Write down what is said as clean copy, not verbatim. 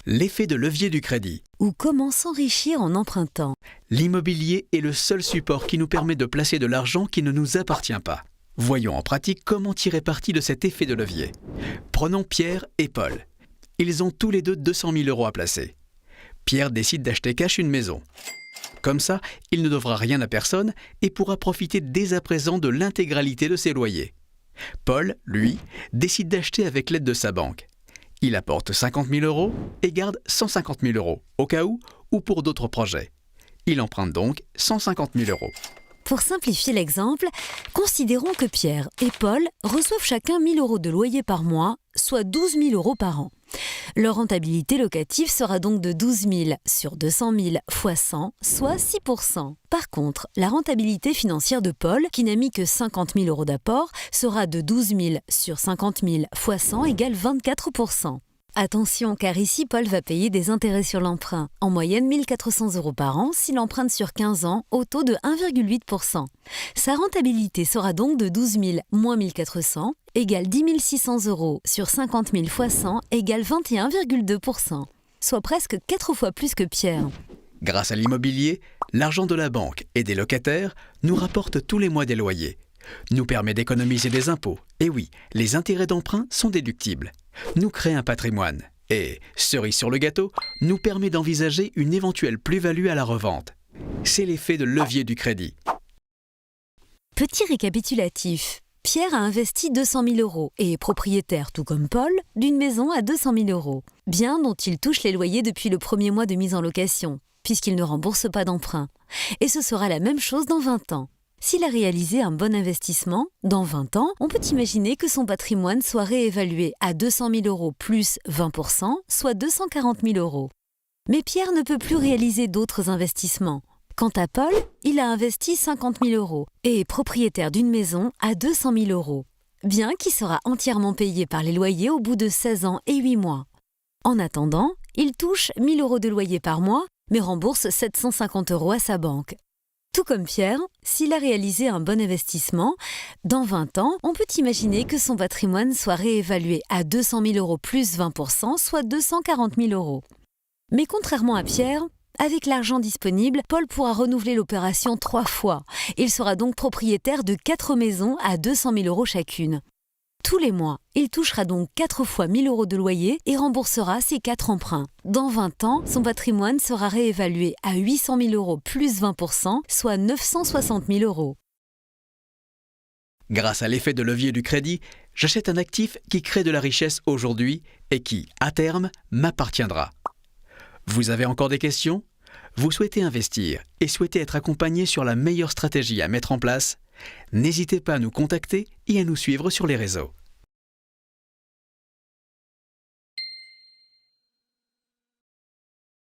L'effet de levier du crédit. Ou comment s'enrichir en empruntant. L'immobilier est le seul support qui nous permet de placer de l'argent qui ne nous appartient pas. Voyons en pratique comment tirer parti de cet effet de levier. Prenons Pierre et Paul. Ils ont tous les deux 200 000 € à placer. Pierre décide d'acheter cash une maison. Comme ça, il ne devra rien à personne et pourra profiter dès à présent de l'intégralité de ses loyers. Paul, lui, décide d'acheter avec l'aide de sa banque. Il apporte 50 000 € et garde 150 000 € au cas où ou pour d'autres projets. Il emprunte donc 150 000 €. Pour simplifier l'exemple, considérons que Pierre et Paul reçoivent chacun 1 000 € de loyer par mois, soit 12 000 € par an. Leur rentabilité locative sera donc de 12 000 sur 200 000 fois 100, soit 6 %. Par contre, la rentabilité financière de Paul, qui n'a mis que 50 000 € d'apport, sera de 12 000 sur 50 000 fois 100 égale 24 %. Attention, car ici, Paul va payer des intérêts sur l'emprunt, en moyenne 1 400 € par an s'il emprunte sur 15 ans au taux de 1,8 %. Sa rentabilité sera donc de 12 000 moins 1 400 égale 10 600 € sur 50 000 fois 100 égale 21,2 %, soit presque 4 fois plus que Pierre. Grâce à l'immobilier, l'argent de la banque et des locataires nous rapporte tous les mois des loyers, nous permet d'économiser des impôts. Et oui, les intérêts d'emprunt sont déductibles. Nous crée un patrimoine et, cerise sur le gâteau, nous permet d'envisager une éventuelle plus-value à la revente. C'est l'effet de levier du crédit. Petit récapitulatif. Pierre a investi 200 000 € et est propriétaire, tout comme Paul, d'une maison à 200 000 €. Bien dont il touche les loyers depuis le premier mois de mise en location, puisqu'il ne rembourse pas d'emprunt. Et ce sera la même chose dans 20 ans. S'il a réalisé un bon investissement, dans 20 ans, on peut imaginer que son patrimoine soit réévalué à 200 000 € plus 20 %, soit 240 000 €. Mais Pierre ne peut plus réaliser d'autres investissements. Quant à Paul, il a investi 50 000 € et est propriétaire d'une maison à 200 000 €, bien qui sera entièrement payé par les loyers au bout de 16 ans et 8 mois. En attendant, il touche 1 000 € de loyer par mois, mais rembourse 750 € à sa banque. Tout comme Pierre, s'il a réalisé un bon investissement, dans 20 ans, on peut imaginer que son patrimoine soit réévalué à 200 000 € plus 20 %, soit 240 000 €. Mais contrairement à Pierre, avec l'argent disponible, Paul pourra renouveler l'opération 3 fois. Il sera donc propriétaire de 4 maisons à 200 000 € chacune. Tous les mois, il touchera donc 4 fois 1 000 € de loyer et remboursera ses 4 emprunts. Dans 20 ans, son patrimoine sera réévalué à 800 000 € plus 20 %, soit 960 000 €. Grâce à l'effet de levier du crédit, j'achète un actif qui crée de la richesse aujourd'hui et qui, à terme, m'appartiendra. Vous avez encore des questions ? Vous souhaitez investir et souhaitez être accompagné sur la meilleure stratégie à mettre en place ? N'hésitez pas à nous contacter et à nous suivre sur les réseaux.